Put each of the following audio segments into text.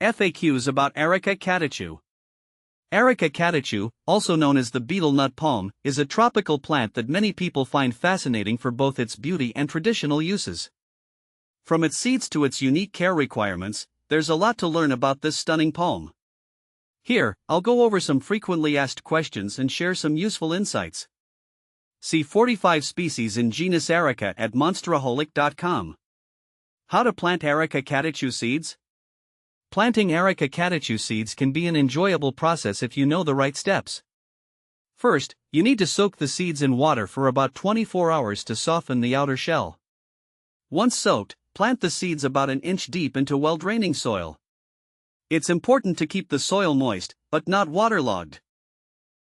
FAQs about Areca catechu. Areca catechu, also known as the betel nut palm, is a tropical plant that many people find fascinating for both its beauty and traditional uses. From its seeds to its unique care requirements, there's a lot to learn about this stunning palm. Here, I'll go over some frequently asked questions and share some useful insights. See 45 species in genus Areca at monsteraholic.com. How to plant Areca catechu seeds? Planting Areca catechu seeds can be an enjoyable process if you know the right steps. First, you need to soak the seeds in water for about 24 hours to soften the outer shell. Once soaked, plant the seeds about an inch deep into well-draining soil. It's important to keep the soil moist, but not waterlogged.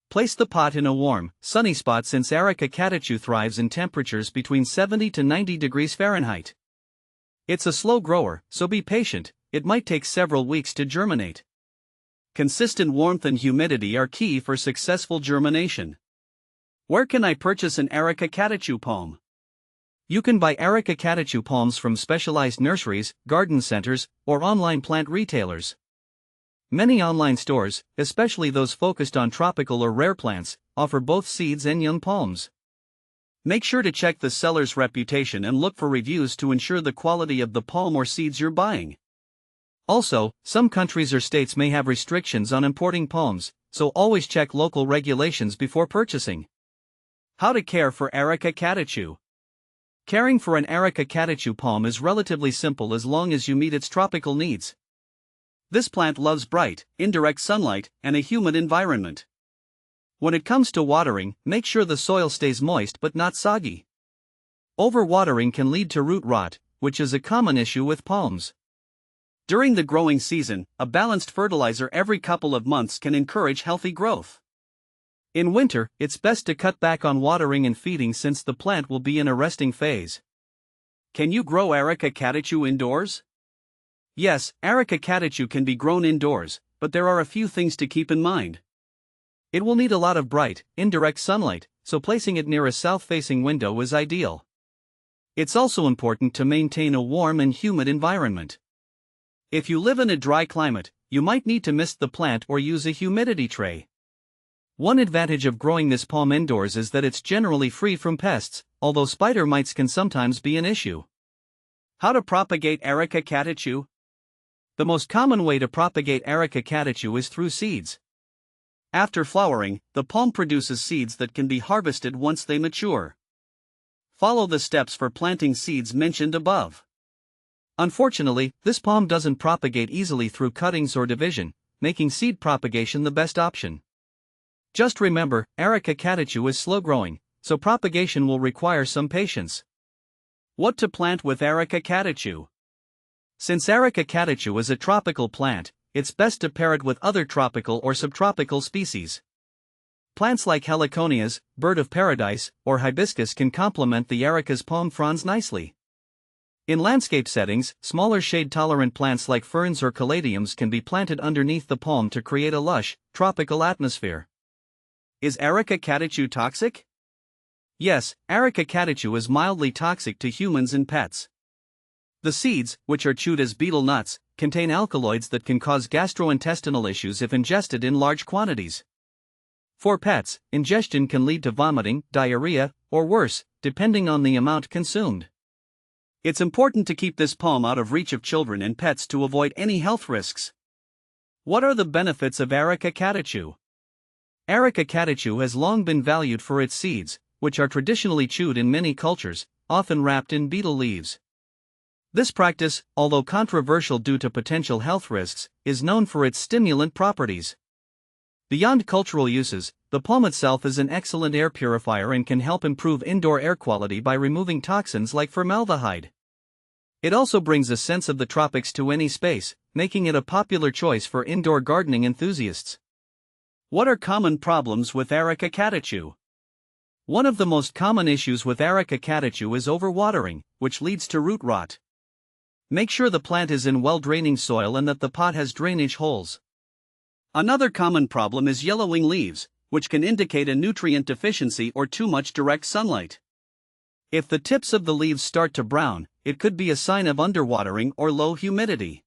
Place the pot in a warm, sunny spot since Areca catechu thrives in temperatures between 70 to 90 degrees Fahrenheit. It's a slow grower, so be patient. It might take several weeks to germinate. Consistent warmth and humidity are key for successful germination. Where can I purchase an Areca catechu palm? You can buy Areca catechu palms from specialized nurseries, garden centers, or online plant retailers. Many online stores, especially those focused on tropical or rare plants, offer both seeds and young palms. Make sure to check the seller's reputation and look for reviews to ensure the quality of the palm or seeds you're buying. Also, some countries or states may have restrictions on importing palms, so always check local regulations before purchasing. How to care for Areca catechu. Caring for an Areca catechu palm is relatively simple as long as you meet its tropical needs. This plant loves bright, indirect sunlight and a humid environment. When it comes to watering, make sure the soil stays moist but not soggy. Overwatering can lead to root rot, which is a common issue with palms. During the growing season, a balanced fertilizer every couple of months can encourage healthy growth. In winter, it's best to cut back on watering and feeding since the plant will be in a resting phase. Can you grow Areca catechu indoors? Yes, Areca catechu can be grown indoors, but there are a few things to keep in mind. It will need a lot of bright, indirect sunlight, so placing it near a south-facing window is ideal. It's also important to maintain a warm and humid environment. If you live in a dry climate, you might need to mist the plant or use a humidity tray. One advantage of growing this palm indoors is that it's generally free from pests, although spider mites can sometimes be an issue. How to propagate Areca catechu? The most common way to propagate Areca catechu is through seeds. After flowering, the palm produces seeds that can be harvested once they mature. Follow the steps for planting seeds mentioned above. Unfortunately, this palm doesn't propagate easily through cuttings or division, making seed propagation the best option. Just remember, Areca catechu is slow-growing, so propagation will require some patience. What to plant with Areca catechu? Since Areca catechu is a tropical plant, it's best to pair it with other tropical or subtropical species. Plants like heliconias, bird of paradise, or hibiscus can complement the Areca's palm fronds nicely. In landscape settings, smaller shade-tolerant plants like ferns or caladiums can be planted underneath the palm to create a lush, tropical atmosphere. Is Areca catechu toxic? Yes, Areca catechu is mildly toxic to humans and pets. The seeds, which are chewed as betel nuts, contain alkaloids that can cause gastrointestinal issues if ingested in large quantities. For pets, ingestion can lead to vomiting, diarrhea, or worse, depending on the amount consumed. It's important to keep this palm out of reach of children and pets to avoid any health risks. What are the benefits of Areca catechu? Areca catechu has long been valued for its seeds, which are traditionally chewed in many cultures, often wrapped in betel leaves. This practice, although controversial due to potential health risks, is known for its stimulant properties. Beyond cultural uses, the palm itself is an excellent air purifier and can help improve indoor air quality by removing toxins like formaldehyde. It also brings a sense of the tropics to any space, making it a popular choice for indoor gardening enthusiasts. What are common problems with Areca catechu? One of the most common issues with Areca catechu is overwatering, which leads to root rot. Make sure the plant is in well-draining soil and that the pot has drainage holes. Another common problem is yellowing leaves, which can indicate a nutrient deficiency or too much direct sunlight. If the tips of the leaves start to brown, it could be a sign of underwatering or low humidity.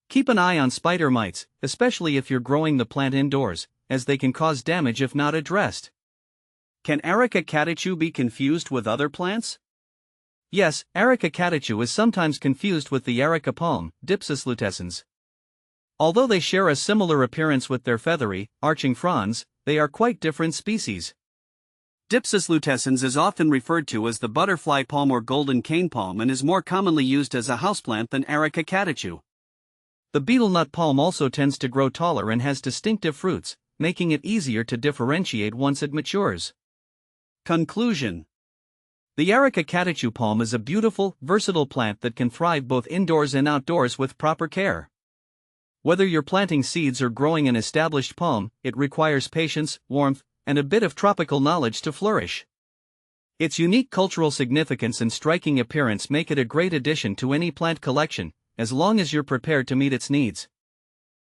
Keep an eye on spider mites, especially if you're growing the plant indoors, as they can cause damage if not addressed. Can Areca catechu be confused with other plants? Yes, Areca catechu is sometimes confused with the Areca palm, Dipsas lutescens. Although they share a similar appearance with their feathery, arching fronds, they are quite different species. Dipsas lutescens is often referred to as the butterfly palm or golden cane palm and is more commonly used as a houseplant than Areca catechu. The betel nut palm also tends to grow taller and has distinctive fruits, making it easier to differentiate once it matures. Conclusion: the Areca catechu palm is a beautiful, versatile plant that can thrive both indoors and outdoors with proper care. Whether you're planting seeds or growing an established palm, it requires patience, warmth, and a bit of tropical knowledge to flourish. Its unique cultural significance and striking appearance make it a great addition to any plant collection, as long as you're prepared to meet its needs.